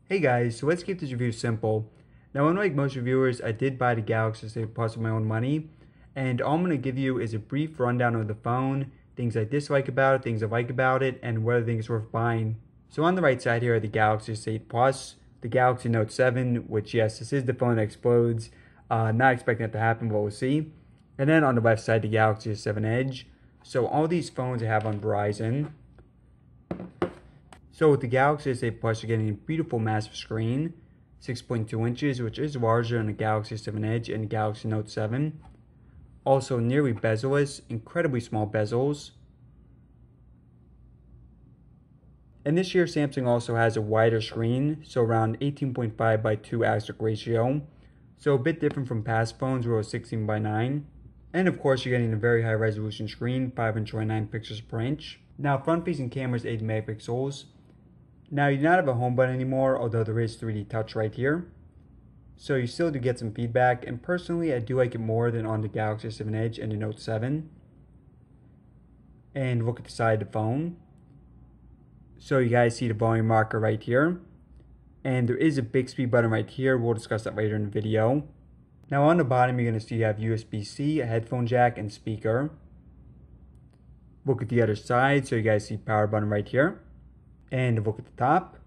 Hey guys, so let's keep this review simple. Now, unlike most reviewers, I did buy the Galaxy to save plus of my own money, and all I'm going to give you is a brief rundown of the phone, things I dislike about it, things I like about it, and whether I think it's worth buying. So on the right side here are the Galaxy S8 Plus, the Galaxy Note 7, which yes, this is the phone that explodes. Not expecting that to happen, but we'll see. And then on the left side, the Galaxy S7 Edge. So all these phones I have on Verizon. So with the Galaxy S8 Plus, you're getting a beautiful massive screen, 6.2 inches, which is larger than the Galaxy S7 Edge and the Galaxy Note 7. Also nearly bezel-less, incredibly small bezels. And this year Samsung also has a wider screen, so around 18.5 by 2 aspect ratio. So a bit different from past phones where it was 16 by 9. And of course you're getting a very high resolution screen, 529 pixels per inch. Now front facing camera is 8 megapixels. Now you do not have a home button anymore, although there is 3D touch right here. So you still do get some feedback, and personally I do like it more than on the Galaxy S7 Edge and the Note 7. And look at the side of the phone. So you guys see the volume marker right here. And there is a Bixby button right here, we'll discuss that later in the video. Now on the bottom you're going to see you have USB-C, a headphone jack, and speaker. Look at the other side, so you guys see power button right here. And look at the top.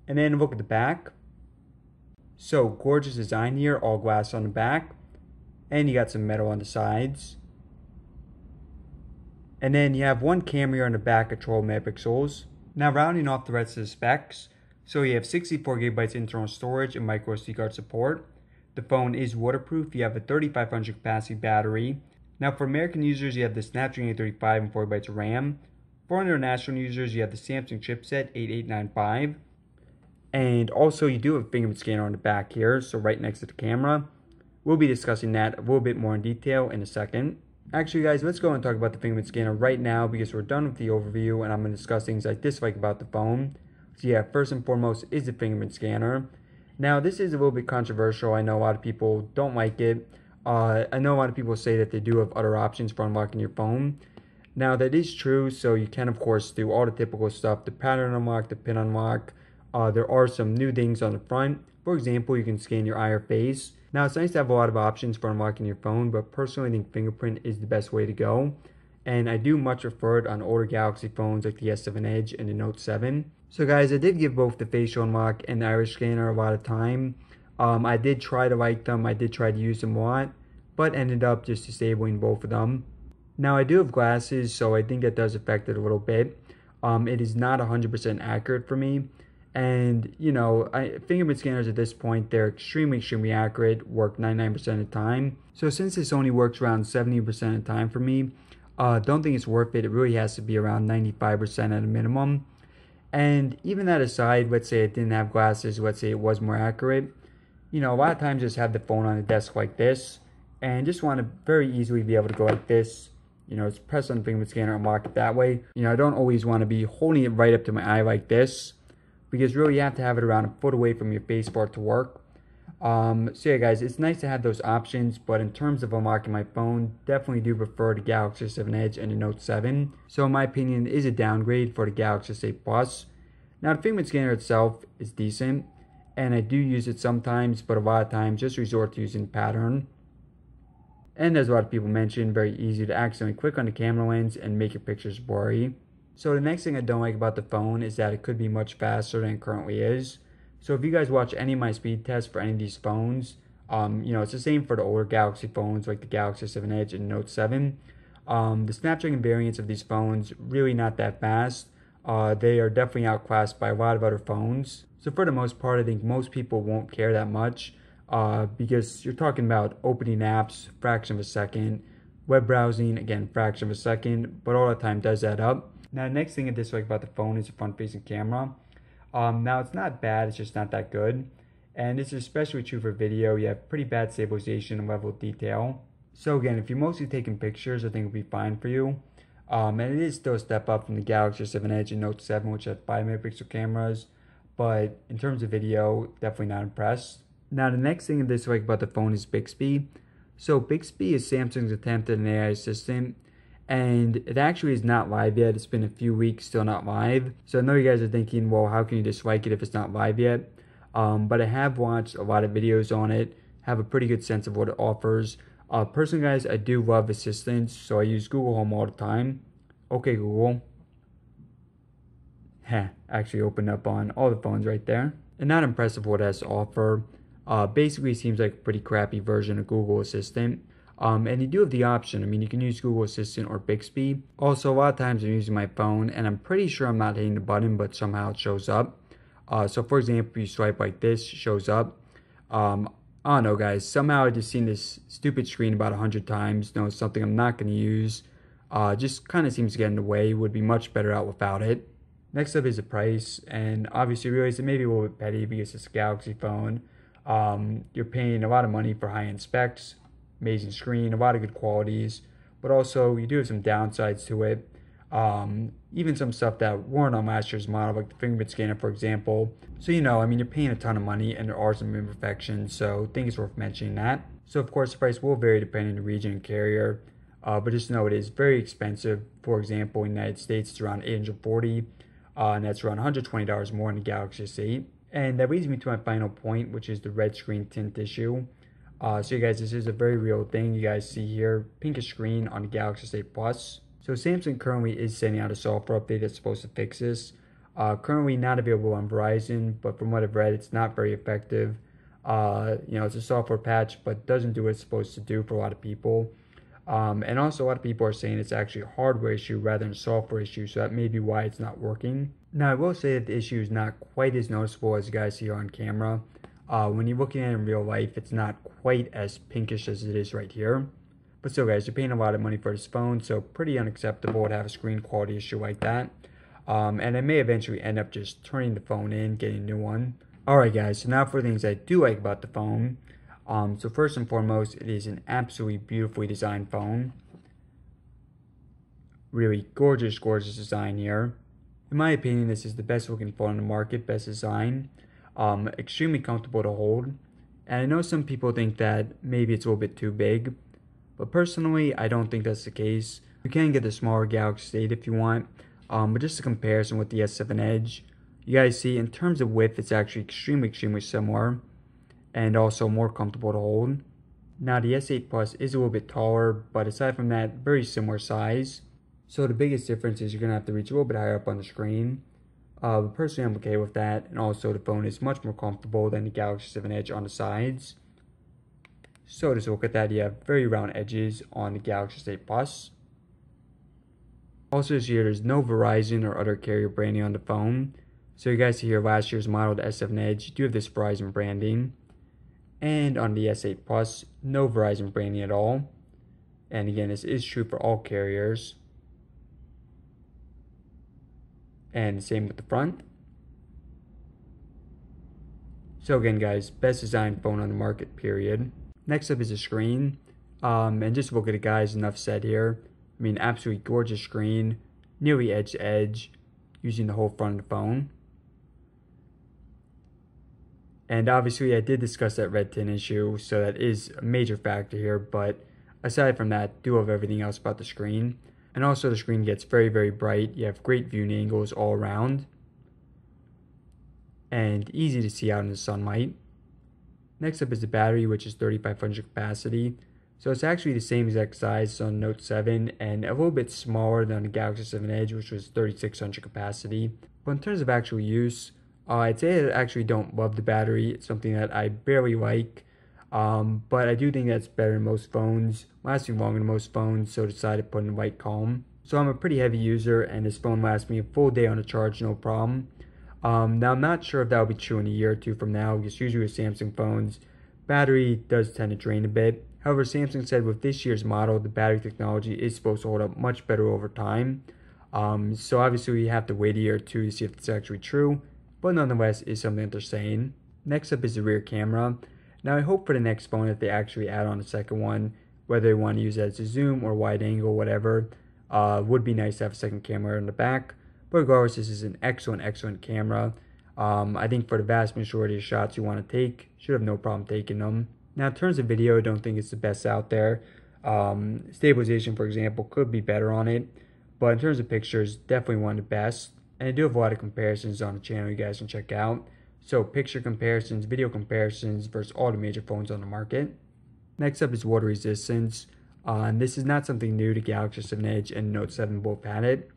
And then look at the back. So gorgeous design here, all glass on the back. And you got some metal on the sides. And then you have one camera here on the back at 12 megapixels. Now rounding off the rest of the specs. So you have 64 gigabytes internal storage and microSD card support. The phone is waterproof. You have a 3500 capacity battery. Now for American users you have the Snapdragon 835 and 4GB of RAM. For international users, you have the Samsung chipset 8895. And also you do have a fingerprint scanner on the back here, so right next to the camera. We'll be discussing that a little bit more in detail in a second. Actually guys, let's go and talk about the fingerprint scanner right now because we're done with the overview and I'm going to discuss things I dislike about the phone. So yeah, first and foremost is the fingerprint scanner. Now this is a little bit controversial. I know a lot of people don't like it. I know a lot of people say that they do have other options for unlocking your phone. Now that is true, so you can of course do all the typical stuff, the pattern unlock, the pin unlock. There are some new things on the front. For example, you can scan your eye or face. Now it's nice to have a lot of options for unlocking your phone, but personally I think fingerprint is the best way to go. And I do much prefer it on older Galaxy phones like the S7 Edge and the Note 7. So guys, I did give both the facial unlock and the iris scanner a lot of time. I did try to like them, I did try to use them a lot, but ended up just disabling both of them. Now I do have glasses, so I think that does affect it a little bit. It is not 100% accurate for me. And, you know, fingerprint scanners at this point, they're extremely accurate, work 99% of the time. So since this only works around 70% of the time for me, don't think it's worth it. It really has to be around 95% at a minimum. And even that aside, let's say it didn't have glasses, let's say it was more accurate. You know, a lot of times just have the phone on the desk like this, and just want to very easily be able to go like this. You know, just press on the fingerprint scanner and lock it that way. You know, I don't always want to be holding it right up to my eye like this, because really you have to have it around a foot away from your face for it to work. So yeah guys, it's nice to have those options, but in terms of unlocking my phone, definitely do prefer the Galaxy S7 Edge and the Note 7. So in my opinion, it is a downgrade for the Galaxy S8 Plus. Now the fingerprint scanner itself is decent, and I do use it sometimes, but a lot of times just resort to using pattern. And as a lot of people mentioned, very easy to accidentally click on the camera lens and make your pictures blurry. So the next thing I don't like about the phone is that it could be much faster than it currently is. So if you guys watch any of my speed tests for any of these phones, you know, it's the same for the older Galaxy phones like the Galaxy S7 Edge and Note 7. The Snapdragon variants of these phones, really not that fast. They are definitely outclassed by a lot of other phones. So for the most part, I think most people won't care that much. Because you're talking about opening apps, fraction of a second, web browsing, again, fraction of a second, but all the time does add up. Now, the next thing I dislike about the phone is the front-facing camera. Now, it's not bad, it's just not that good. And this is especially true for video. You have pretty bad stabilization and level of detail. So again, if you're mostly taking pictures, I think it'll be fine for you. And it is still a step up from the Galaxy S7 Edge and Note 7, which have 5 megapixel cameras. But in terms of video, definitely not impressed. Now the next thing I dislike about the phone is Bixby. So Bixby is Samsung's attempt at an AI assistant, and it actually is not live yet. It's been a few weeks, still not live. So I know you guys are thinking, well, how can you dislike it if it's not live yet? But I have watched a lot of videos on it, have a pretty good sense of what it offers. Personally, guys, I do love assistants, so I use Google Home all the time. Okay, Google. Actually opened up on all the phones right there. And not impressive what it has to offer. Basically seems like a pretty crappy version of Google Assistant. And you do have the option. I mean, you can use Google Assistant or Bixby. Also, a lot of times I'm using my phone, and I'm pretty sure I'm not hitting the button, but somehow it shows up. So for example, you swipe like this, it shows up. I don't know, guys. Somehow I've just seen this stupid screen about 100 times. No, it's something I'm not going to use. Just kind of seems to get in the way. Would be much better out without it. Next up is the price, and obviously you realize it may be a little bit petty because it's a Galaxy phone. You're paying a lot of money for high-end specs, amazing screen, a lot of good qualities, but also you do have some downsides to it. Even some stuff that weren't on last year's model, like the fingerprint scanner, for example. So, I mean, you're paying a ton of money, and there are some imperfections, so I think it's worth mentioning that. So, of course, the price will vary depending on the region and carrier, but just know it is very expensive. For example, in the United States, it's around $840, and that's around $120 more in the Galaxy S8. And that leads me to my final point, which is the red screen tint issue. So you guys, this is a very real thing. You guys see here, pinkish screen on the Galaxy S8 Plus. So Samsung currently is sending out a software update that's supposed to fix this. Currently not available on Verizon, but from what I've read, it's not very effective. It's a software patch, but doesn't do what it's supposed to do for a lot of people. And also a lot of people are saying it's actually a hardware issue rather than a software issue, so that may be why it's not working. Now I will say that the issue is not quite as noticeable as you guys see on camera. When you're looking at it in real life, it's not quite as pinkish as it is right here. But still, guys, you're paying a lot of money for this phone, so pretty unacceptable to have a screen quality issue like that. And I may eventually end up just turning the phone in, getting a new one. Alright guys, so now for things I do like about the phone. So first and foremost, it is an absolutely beautifully designed phone. Really gorgeous, gorgeous design here. In my opinion, this is the best looking phone on the market, best design. Extremely comfortable to hold. And I know some people think that maybe it's a little bit too big, but personally, I don't think that's the case. You can get the smaller Galaxy S8 if you want, but just a comparison with the S7 Edge, you guys see in terms of width, it's actually extremely, extremely similar, and also more comfortable to hold. Now the S8 Plus is a little bit taller, but aside from that, very similar size. So the biggest difference is you're going to have to reach a little bit higher up on the screen. But personally, I'm okay with that, and also the phone is much more comfortable than the Galaxy 7 Edge on the sides. So just look at that, you have very round edges on the Galaxy S8 Plus. Also this year, there's no Verizon or other carrier branding on the phone. So you guys see here last year's model, the S7 Edge, you do have this Verizon branding. And on the S8 Plus, no Verizon branding at all. And again, this is true for all carriers. And same with the front. So again guys, best designed phone on the market, period. Next up is the screen. And just look at it guys, enough said here. I mean, absolutely gorgeous screen, nearly edge to edge, using the whole front of the phone. And obviously I did discuss that red tint issue, so that is a major factor here, but aside from that, do love everything else about the screen. And also the screen gets very, very bright. You have great viewing angles all around. And easy to see out in the sunlight. Next up is the battery, which is 3500 capacity. So it's actually the same exact size as on Note 7 and a little bit smaller than the Galaxy 7 Edge, which was 3600 capacity. But in terms of actual use, I'd say I actually don't love the battery. It's something that I barely like. But I do think that's better than most phones, lasting longer than most phones, so I decided to put in white calm. So I'm a pretty heavy user, and this phone lasts me a full day on a charge, no problem. Now I'm not sure if that will be true in a year or two from now, because usually with Samsung phones, battery does tend to drain a bit. However, Samsung said with this year's model, the battery technology is supposed to hold up much better over time. So obviously we have to wait a year or two to see if it's actually true, but nonetheless is something that they're saying. Next up is the rear camera. Now I hope for the next phone that they actually add on a second one, whether they want to use it as a zoom or wide angle, whatever. Would be nice to have a second camera in the back. But regardless, this is an excellent, excellent camera. I think for the vast majority of shots you want to take, should have no problem taking them. Now in terms of video, I don't think it's the best out there. Stabilization, for example, could be better on it, but in terms of pictures, definitely one of the best. And I do have a lot of comparisons on the channel you guys can check out. So picture comparisons, video comparisons versus all the major phones on the market. Next up is water resistance. And this is not something new. The Galaxy 7 Edge and Note 7 both had it.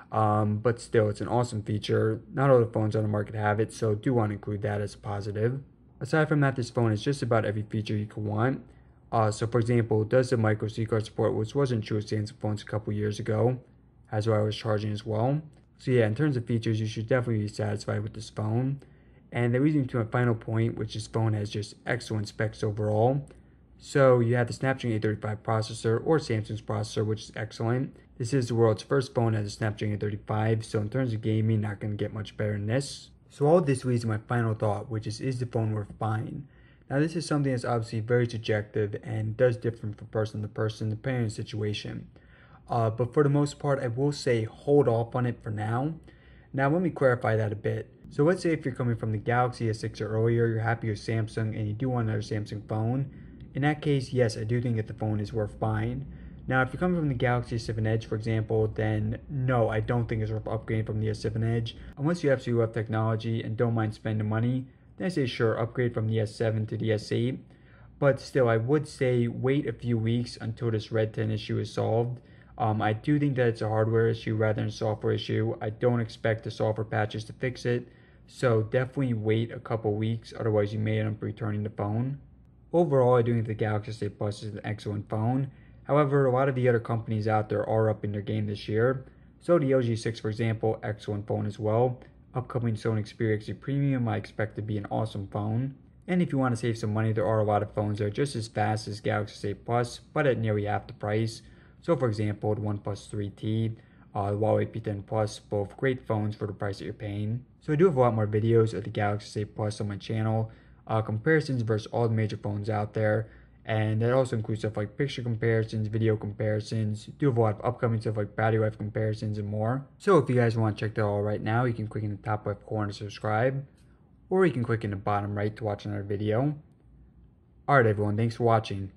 But still, it's an awesome feature. Not all the phones on the market have it, so do want to include that as a positive. Aside from that, this phone has just about every feature you could want. So for example, it does the microSD card support, which wasn't true with Samsung phones a couple years ago. Has wireless charging as well. So yeah, in terms of features, you should definitely be satisfied with this phone. And that leads me to my final point, which this phone has just excellent specs overall. So you have the Snapdragon 835 processor or Samsung's processor, which is excellent. This is the world's first phone that has a Snapdragon 835, so in terms of gaming, not going to get much better than this. So all of this leads to my final thought, which is the phone worth buying? Now this is something that's obviously very subjective and does differ from person to person depending on the situation. But for the most part, I will say hold off on it for now. Now let me clarify that a bit. So let's say if you're coming from the Galaxy S6 or earlier, you're happy with Samsung and you do want another Samsung phone. In that case, yes, I do think that the phone is worth buying. Now, if you're coming from the Galaxy S7 Edge, for example, then no, I don't think it's worth upgrading from the S7 Edge. Unless you absolutely love technology and don't mind spending money, then I say sure, upgrade from the S7 to the S8. But still, I would say wait a few weeks until this red tint issue is solved. I do think that it's a hardware issue rather than a software issue. I don't expect the software patches to fix it. So definitely wait a couple weeks, otherwise you may end up returning the phone. Overall, I do think the Galaxy S8 Plus is an excellent phone. However, a lot of the other companies out there are upping their game this year. So the LG 6, for example, excellent phone as well. Upcoming Sony Xperia XZ Premium, I expect to be an awesome phone. And if you want to save some money, there are a lot of phones that are just as fast as Galaxy S8 Plus, but at nearly half the price. So for example, the OnePlus 3T, the Huawei P10 Plus, both great phones for the price that you're paying. So I do have a lot more videos of the Galaxy S8 Plus on my channel. Comparisons versus all the major phones out there, and that also includes stuff like picture comparisons, video comparisons. Do have a lot of upcoming stuff like battery life comparisons and more. So if you guys want to check that all right now, you can click in the top left corner to subscribe, or you can click in the bottom right to watch another video. Alright everyone, thanks for watching.